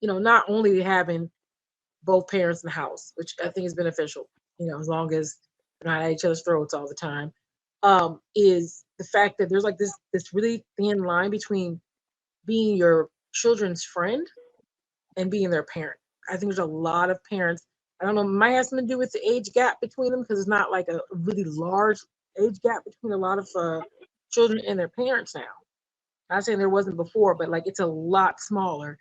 not only having both parents in the house, which I think is beneficial, as long as they're not at each other's throats all the time, is the fact that there's like this really thin line between being your children's friend and being their parent. I think there's a lot of parents. I don't know, it might have something to do with the age gap between them because it's not like a really large age gap between a lot of children and their parents now. Not saying there wasn't before, but like it's a lot smaller.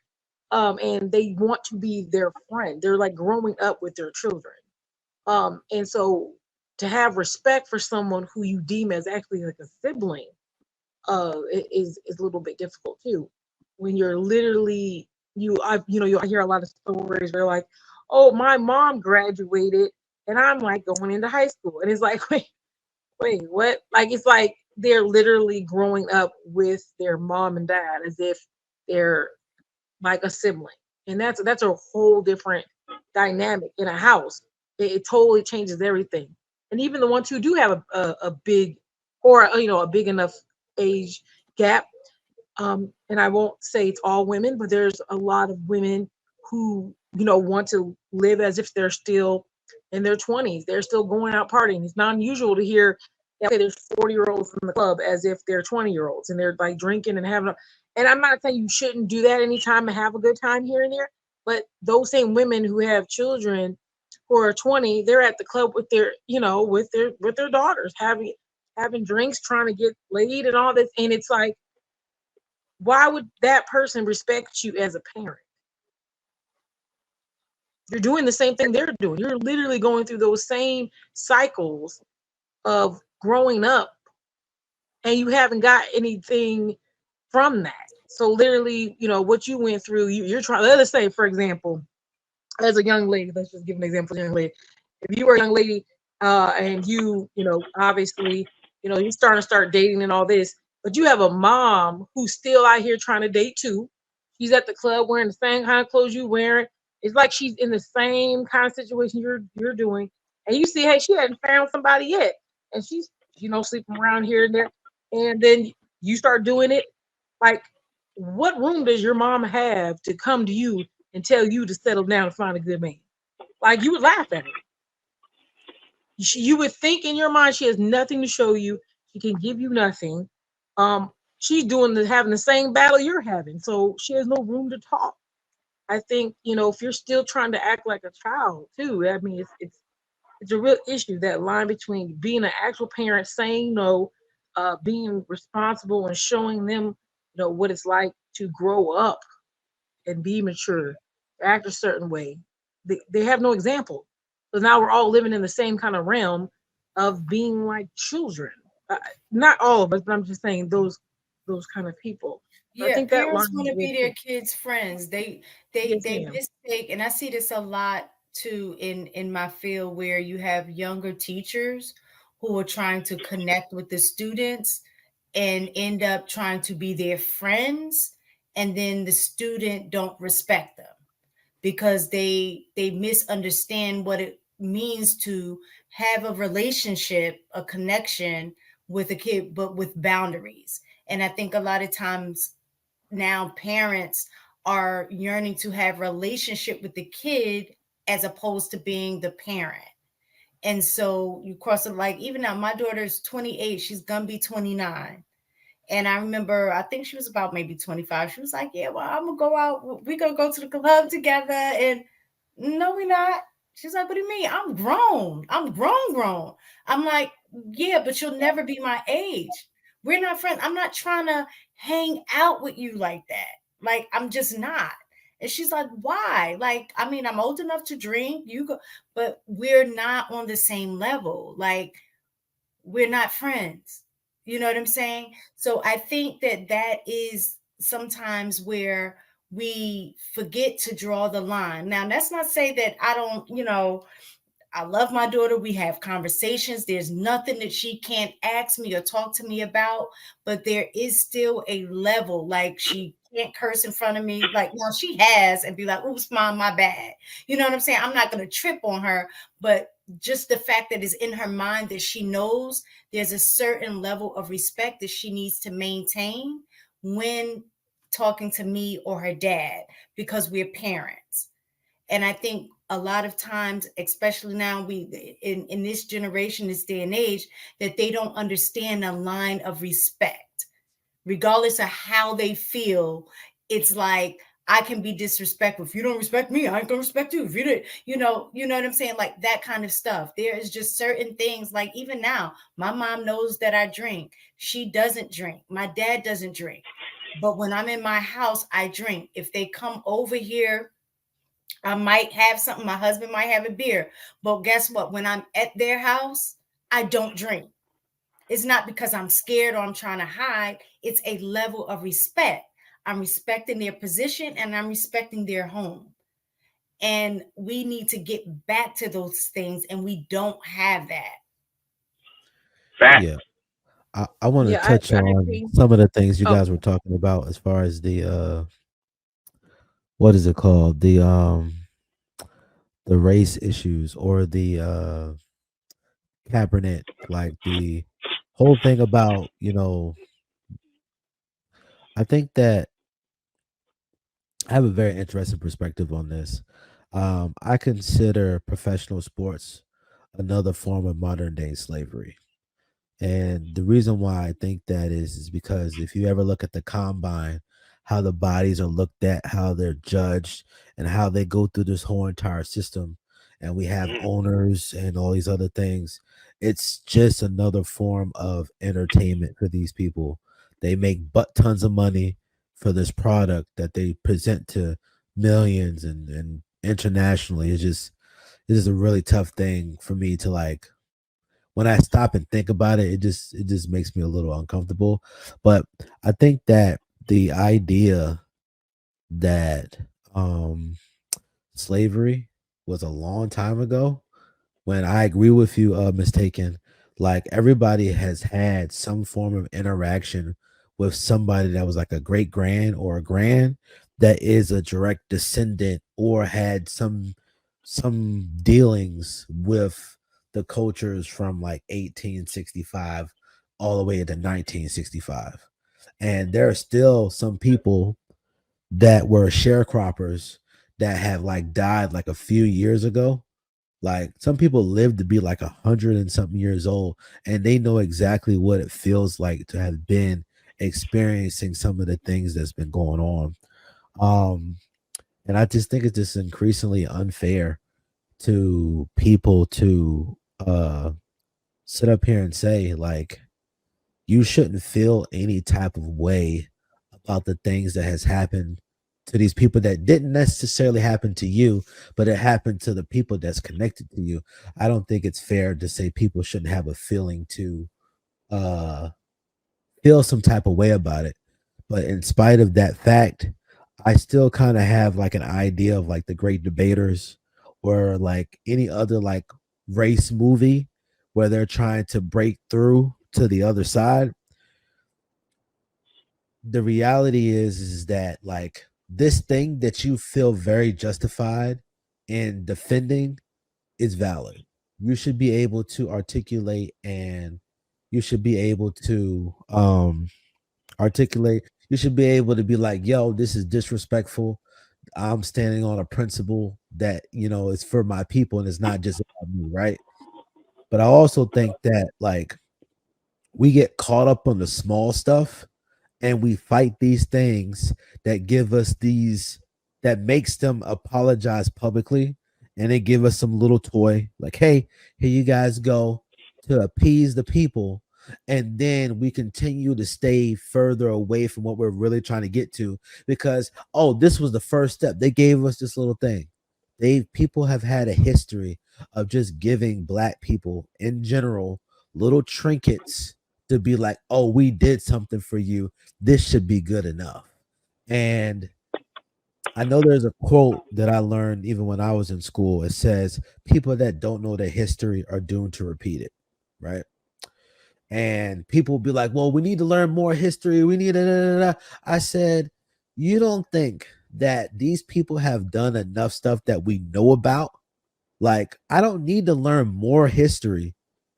And they want to be their friend. They're like growing up with their children. And so to have respect for someone who you deem as actually like a sibling is a little bit difficult too. When you're literally I hear a lot of stories where like, oh, my mom graduated and I'm like going into high school, and it's like, wait, what? Like it's like they're literally growing up with their mom and dad as if they're like a sibling, and that's a whole different dynamic in a house. It totally changes everything. And even the ones who do have a big or a big enough age gap, and I won't say it's all women, but there's a lot of women who want to live as if they're still in their 20s. They're still going out partying. It's not unusual to hear okay, there's 40-year-olds in the club as if they're 20-year-olds, and they're like drinking and having and I'm not saying you shouldn't do that anytime and have a good time here and there, but those same women who have children who are 20, they're at the club with their, with their daughters, having drinks, trying to get laid and all this. And it's like, why would that person respect you as a parent? You're doing the same thing they're doing. You're literally going through those same cycles of growing up, and you haven't got anything from that. So literally, what you went through, you're trying. Let's say, for example, as a young lady, let's just give an example. Of a young lady, if you were a young lady, and obviously, you're starting to start dating and all this, but you have a mom who's still out here trying to date too. She's at the club wearing the same kind of clothes you wearing. It's like she's in the same kind of situation you're doing, and you see, hey, she hadn't found somebody yet, and she's sleeping around here and there, and then you start doing it. Like, what room does your mom have to come to you and tell you to settle down and find a good man? Like, you would laugh at her. You would think in your mind she has nothing to show you. She can give you nothing. She's having the same battle you're having, so she has no room to talk. I think if you're still trying to act like a child too, I mean it's a real issue, that line between being an actual parent, saying no, being responsible, and showing them what it's like to grow up and be mature, act a certain way. They have no example. So now we're all living in the same kind of realm of being like children. Not all of us, but I'm just saying those kind of people. So I Yeah, think that line parents want is to real be their key. kids' friends. Yes, They ma'am. mistake, and I see this a lot too in my field, where you have younger teachers who are trying to connect with the students and end up trying to be their friends, and then the student don't respect them because they misunderstand what it means to have a relationship, a connection with a kid, but with boundaries. And I think a lot of times now parents are yearning to have relationship with the kid as opposed to being the parent. And so you cross it, like even now my daughter's 28, she's gonna be 29. And I remember, I think she was about maybe 25. She was like, yeah, well, I'm gonna go out, we're gonna go to the club together. And no, we're not. She's like, what do you mean? I'm grown. I'm grown. I'm like, yeah, but you'll never be my age. We're not friends. I'm not trying to hang out with you like that. Like, I'm just not. And she's like, why? Like, I mean, I'm old enough to drink. You go, but we're not on the same level. Like, we're not friends. You know what I'm saying? So I think that that is sometimes where we forget to draw the line. Now, that's not say that I don't, I love my daughter. We have conversations. There's nothing that she can't ask me or talk to me about, but there is still a level. Like, she can't curse in front of me. Like, now she has, and be like, oops, mom, my bad. You know what I'm saying? I'm not going to trip on her, but just the fact that it's in her mind that she knows there's a certain level of respect that she needs to maintain when talking to me or her dad because we're parents. And I think a lot of times, especially now, we in this generation, this day and age, that they don't understand a line of respect, regardless of how they feel. It's like, I can be disrespectful. If you don't respect me, I ain't gonna respect you. If you didn't, you know what I'm saying? Like that kind of stuff. There is just certain things, like even now, my mom knows that I drink. She doesn't drink. My dad doesn't drink. But when I'm in my house, I drink. If they come over here, I might have something. My husband might have a beer. But guess what? When I'm at their house, I don't drink. It's not because I'm scared or I'm trying to hide. It's a level of respect. I'm respecting their position and I'm respecting their home. And we need to get back to those things, and we don't have that. Fact. Yeah. I want to Yeah, touch I on agree. some of the things you Oh, guys were talking about as far as the what is it called? The race issues or the Kaepernick, like the whole thing about, I think that I have a very interesting perspective on this. I consider professional sports another form of modern day slavery. And the reason why I think that is because if you ever look at the combine, how the bodies are looked at, how they're judged, and how they go through this whole entire system, and we have Mhm. owners and all these other things, it's just another form of entertainment for these people. They make butt tons of money for this product that they present to millions and internationally. It's just a really tough thing for me to like when I stop and think about it, it just makes me a little uncomfortable. But I think that the idea that um slavery was a long time ago, when I agree with you, mistaken, like everybody has had some form of interaction with somebody that was like a great grand or a grand that is a direct descendant or had some dealings with the cultures from like 1865 all the way to 1965. And there are still some people that were sharecroppers that have like died like a few years ago. Like some people live to be like 100 and something years old, and they know exactly what it feels like to have been experiencing some of the things that's been going on. Um, and I just think it's just increasingly unfair to people to sit up here and say like you shouldn't feel any type of way about the things that has happened to these people that didn't necessarily happen to you, but it happened to the people that's connected to you. I don't think it's fair to say people shouldn't have a feeling to uh feel some type of way about it. But in spite of that fact, I still kind of have like an idea of like the great debaters or like any other like race movie where they're trying to break through to the other side. The reality is that like this thing that you feel very justified in defending is valid. You should be able to articulate and you should be able to articulate. You should be able to be like, yo, this is disrespectful. I'm standing on a principle that, is for my people and it's not just about me, right? But I also think that like we get caught up on the small stuff and we fight these things that give us these that makes them apologize publicly and they give us some little toy like, hey, here you guys go to appease the people, and then we continue to stay further away from what we're really trying to get to because, oh, this was the first step. They gave us this little thing. They People have had a history of just giving black people in general little trinkets to be like, oh, we did something for you, this should be good enough. And I know there's a quote that I learned even when I was in school. It says, people that don't know their history are doomed to repeat it. Right. And people will be like, well, we need to learn more history. We need to. I said, you don't think that these people have done enough stuff that we know about? Like, I don't need to learn more history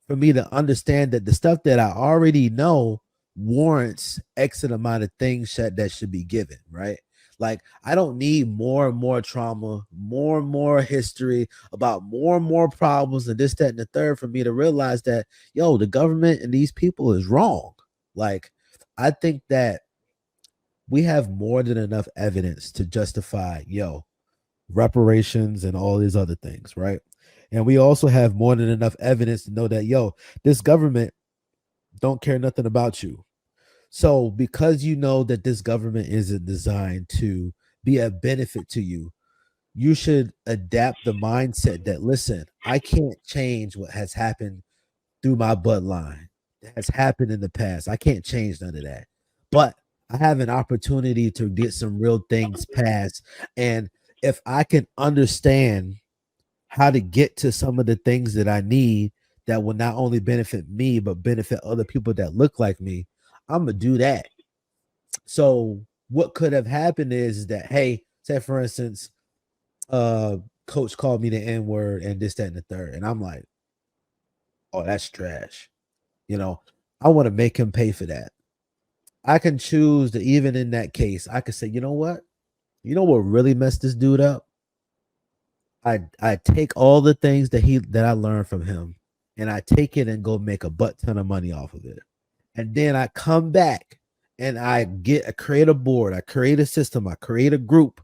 for me to understand that the stuff that I already know warrants X amount of things that should be given, right? Like, I don't need more and more trauma, more and more history about more and more problems and this, that, and the third for me to realize that, yo, the government and these people is wrong. Like, I think that we have more than enough evidence to justify, yo, reparations and all these other things, right? And we also have more than enough evidence to know that, yo, this government don't care nothing about you. So because you know that this government isn't designed to be a benefit to you, you should adapt the mindset that, listen, I can't change what has happened through my bloodline, that has happened in the past. I can't change none of that. But I have an opportunity to get some real things passed. And if I can understand how to get to some of the things that I need that will not only benefit me, but benefit other people that look like me, I'm going to do that. So what could have happened is that, hey, say for instance, coach called me the N-word and this, that, and the third. And I'm like, oh, that's trash. I want to make him pay for that. I can choose to, even in that case, I could say, you know what? You know what really messed this dude up? I take all the things that I learned from him and I take it and go make a butt ton of money off of it. And then I come back and I create a board, I create a system, I create a group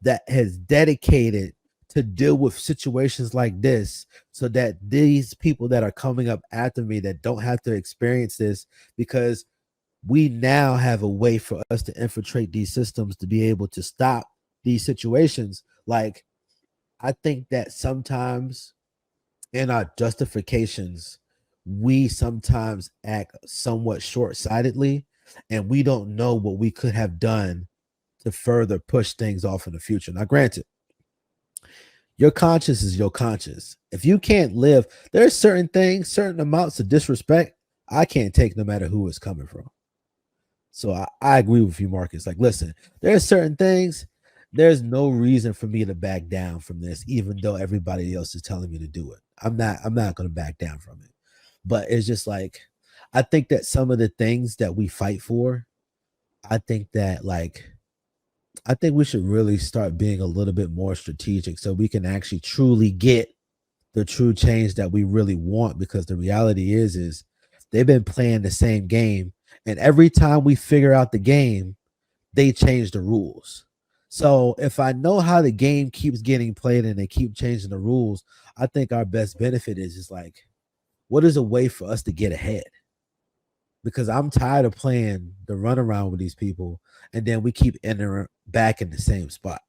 that has dedicated to deal with situations like this so that these people that are coming up after me that don't have to experience this, because we now have a way for us to infiltrate these systems to be able to stop these situations. Like, I think that sometimes in our justifications, we sometimes act somewhat short-sightedly and we don't know what we could have done to further push things off in the future. Now, granted, your conscience is your conscience. If you can't live, there's certain things, certain amounts of disrespect I can't take no matter who it's coming from. So I agree with you, Marcus. Like, listen, there's certain things, there's no reason for me to back down from this, even though everybody else is telling me to do it. I'm not going to back down from it. But it's just like, I think that some of the things that we fight for, I think we should really start being a little bit more strategic so we can actually truly get the true change that we really want. Because the reality is they've been playing the same game. And every time we figure out the game, they change the rules. So if I know how the game keeps getting played and they keep changing the rules, I think our best benefit is like, what is a way for us to get ahead? Because I'm tired of playing the runaround with these people and then we keep entering back in the same spot.